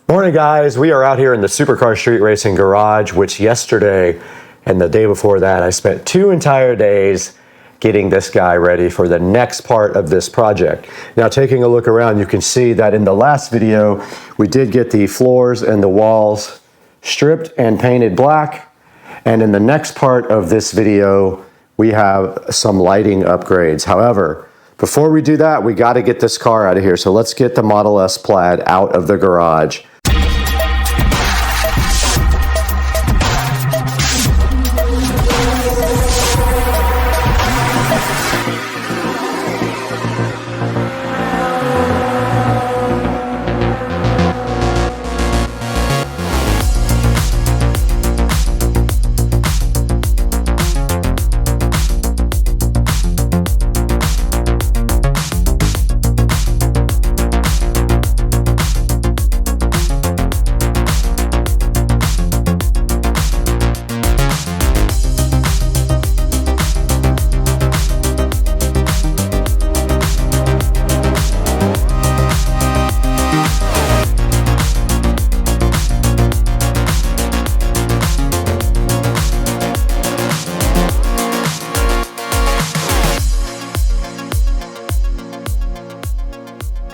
Morning guys, we are out here in the Supercar Street Racing Garage, which yesterday and the day before that I spent 2 entire days getting this guy ready for the next part of this project. Now taking a look around, you can see that in the last video we did get the floors and the walls stripped and painted black, and in the next part of this video we have some lighting upgrades. However, before we do that, we got to get this car out of here, so let's get the Model S Plaid out of the garage.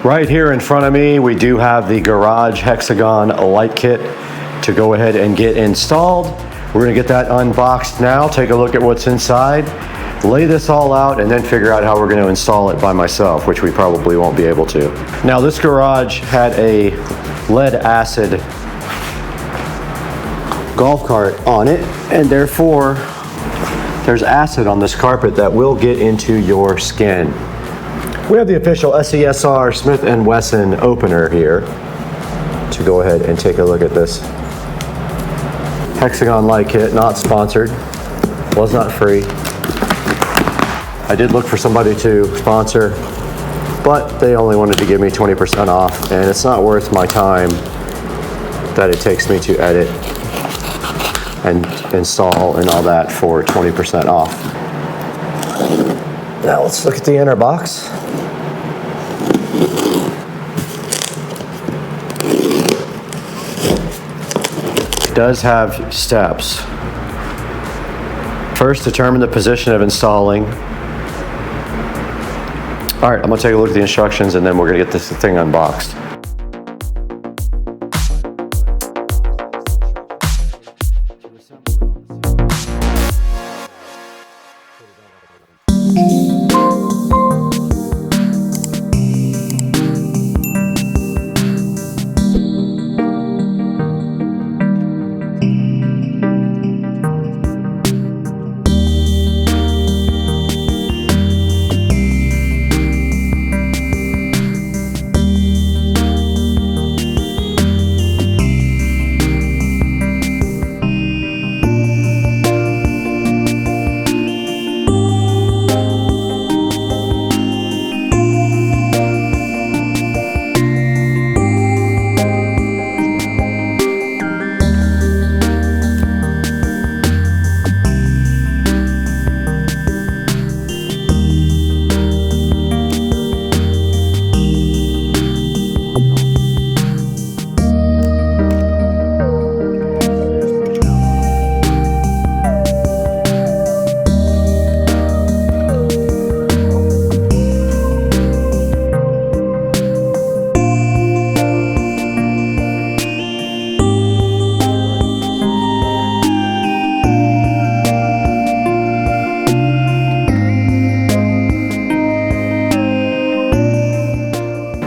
Right here in front of me, we do have the Garage Hexagon Light Kit to go ahead and get installed. We're gonna get that unboxed now, take a look at what's inside, lay this all out, and then figure out how we're gonna install it by myself, which we probably won't be able to. Now this garage had a lead acid golf cart on it, and therefore there's acid on this carpet that will get into your skin. We have the official SCSR Smith & Wesson opener here to go ahead and take a look at this Hexagon Light Kit, not sponsored, was not free. I did look for somebody to sponsor, but they only wanted to give me 20% off, and it's not worth my time that it takes me to edit and install and all that for 20% off. Now let's look at the inner box. It does have steps. First, determine the position of installing. All right, I'm gonna take a look at the instructions and then we're gonna get this thing unboxed.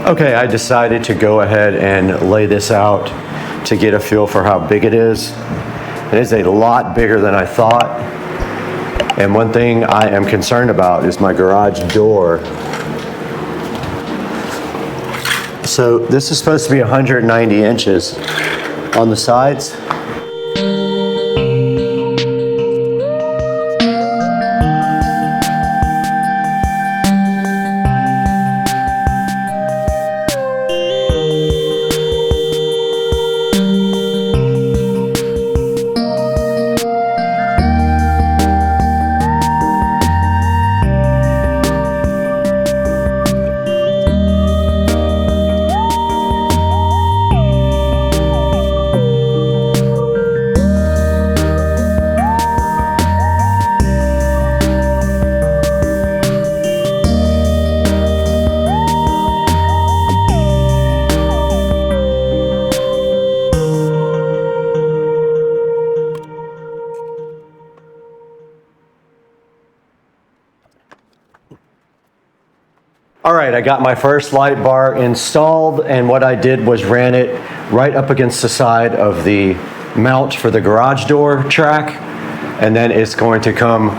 Okay, I decided to go ahead and lay this out to get a feel for how big it is. It is a lot bigger than I thought. And one thing I am concerned about is my garage door. So this is supposed to be 190 inches on the sides. All right, I got my first light bar installed, and what I did was ran it right up against the side of the mount for the garage door track, and then it's going to come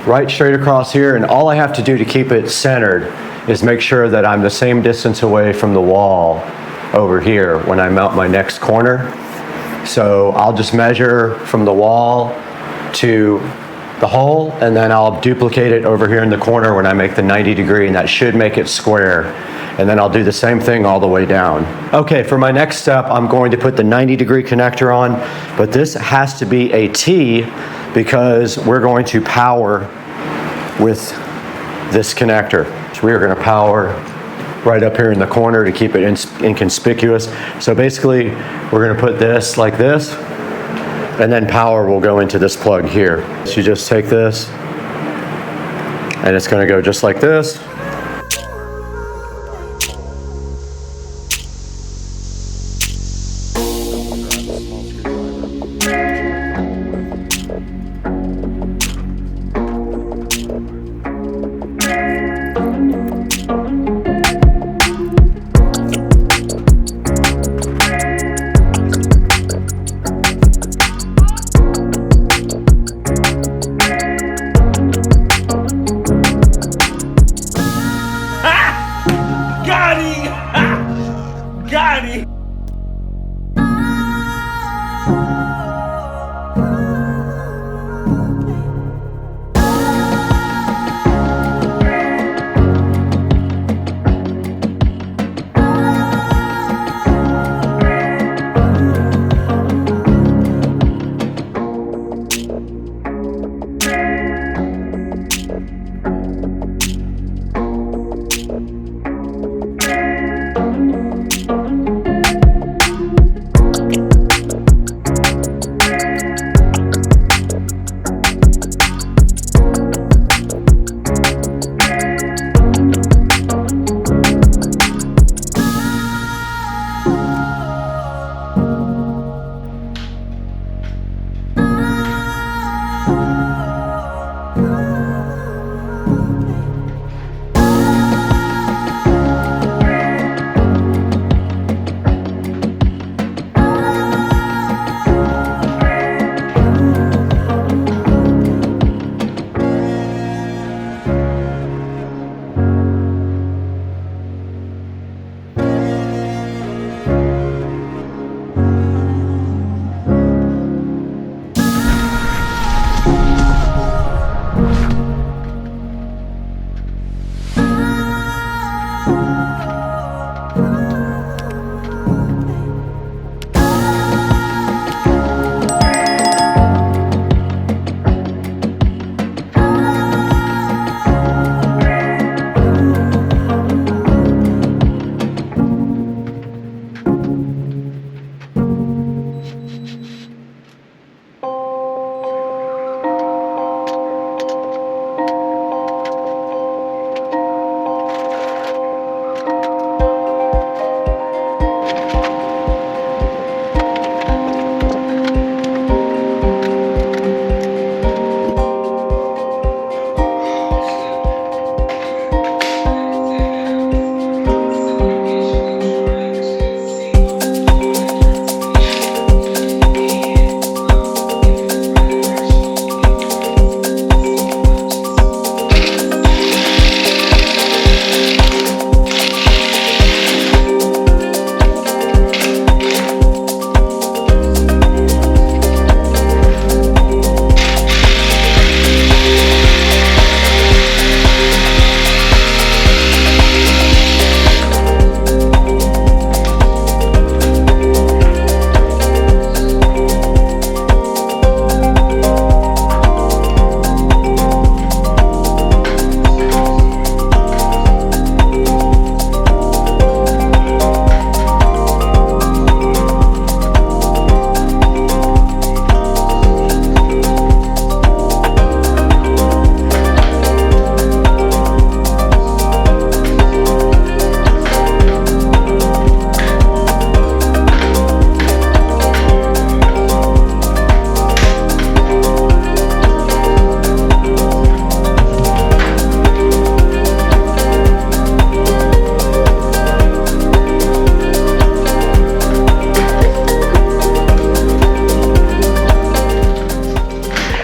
right straight across here, and all I have to do to keep it centered is make sure that I'm the same distance away from the wall over here when I mount my next corner. So I'll just measure from the wall to the hole, and then I'll duplicate it over here in the corner when I make the 90 degree, and that should make it square. And then I'll do the same thing all the way down. Okay, for my next step, I'm going to put the 90 degree connector on, but this has to be a T because we're going to power with this connector. So we are going to power right up here in the corner to keep it inconspicuous. So basically, we're going to put this like this, and then power will go into this plug here. So you just take this, and it's going to go just like this. Got him!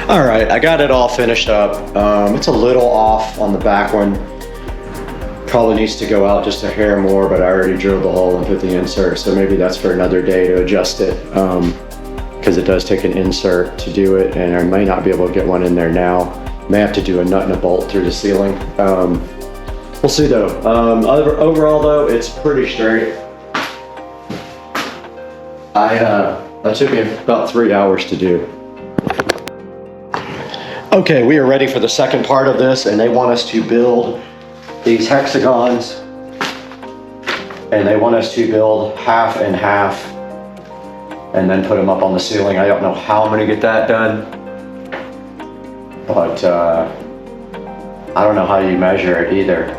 All right, I got it all finished up. It's a little off on the back one. Probably needs to go out just a hair more, but I already drilled the hole and put the insert, so maybe that's for another day to adjust it, because it does take an insert to do it, and I may not be able to get one in there now. May have to do a nut and a bolt through the ceiling. We'll see though. Overall though, it's pretty straight. That took me about 3 hours to do. Okay, we are ready for the second part of this, and they want us to build these hexagons, and they want us to build half and half and then put them up on the ceiling. I don't know how I'm gonna get that done, but I don't know how you measure it either.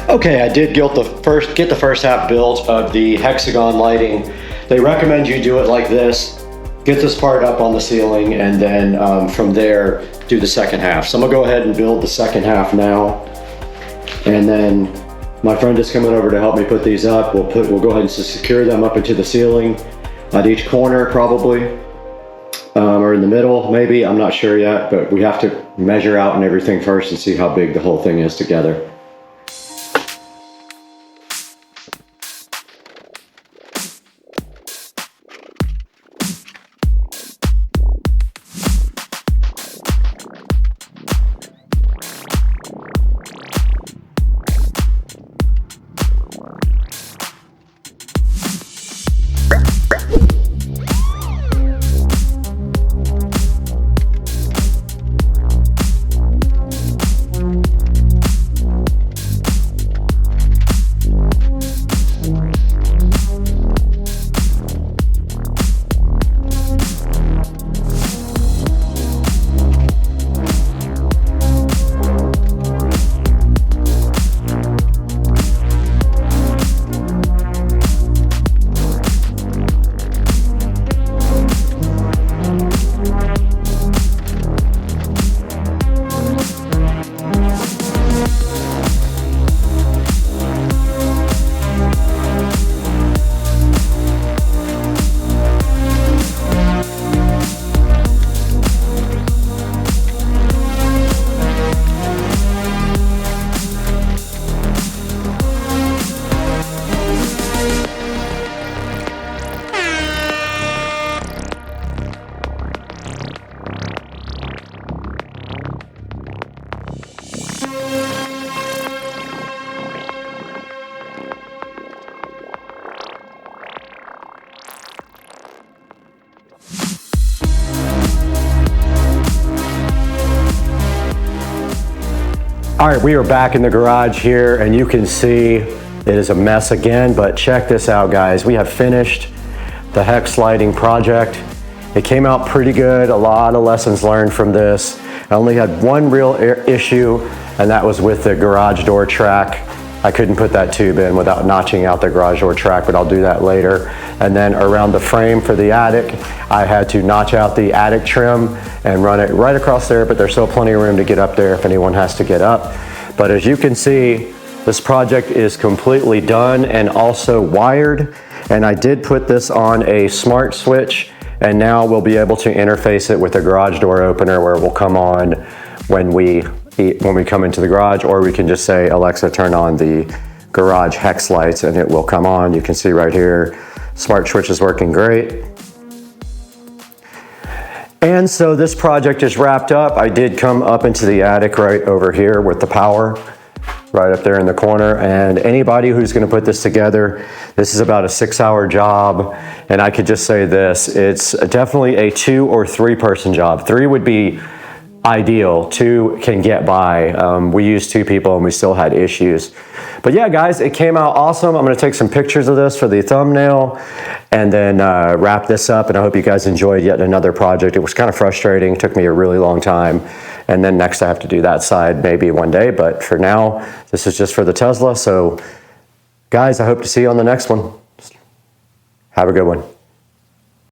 Okay, I did get the first half built of the Hexagon lighting. They recommend you do it like this. Get this part up on the ceiling, and then from there, do the second half. So I'm gonna go ahead and build the second half now. And then my friend is coming over to help me put these up. We'll go ahead and secure them up into the ceiling at each corner probably, or in the middle maybe, I'm not sure yet, but we have to measure out and everything first and see how big the whole thing is together. All right, we are back in the garage here, and you can see it is a mess again, but check this out, guys. We have finished the Hex lighting project. It came out pretty good, a lot of lessons learned from this. I only had one real issue, and that was with the garage door track. I couldn't put that tube in without notching out the garage door track, but I'll do that later. And then around the frame for the attic, I had to notch out the attic trim and run it right across there, but there's still plenty of room to get up there if anyone has to get up. But as you can see, this project is completely done and also wired. And I did put this on a smart switch, and now we'll be able to interface it with a garage door opener where it will come on when we come into the garage, or we can just say, Alexa, turn on the garage hex lights, and it will come on. You can see right here, smart switch is working great. And so this project is wrapped up. I did come up into the attic right over here with the power right up there in the corner. And anybody who's gonna put this together, this is about a 6-hour job. And I could just say this, it's definitely a 2 or 3 person job. 3 would be ideal. 2 can get by. We used 2 people and we still had issues. But yeah, guys, it came out awesome. I'm going to take some pictures of this for the thumbnail and then wrap this up. And I hope you guys enjoyed yet another project. It was kind of frustrating. It took me a really long time. And then next I have to do that side maybe one day. But for now, this is just for the Tesla. So guys, I hope to see you on the next one. Have a good one.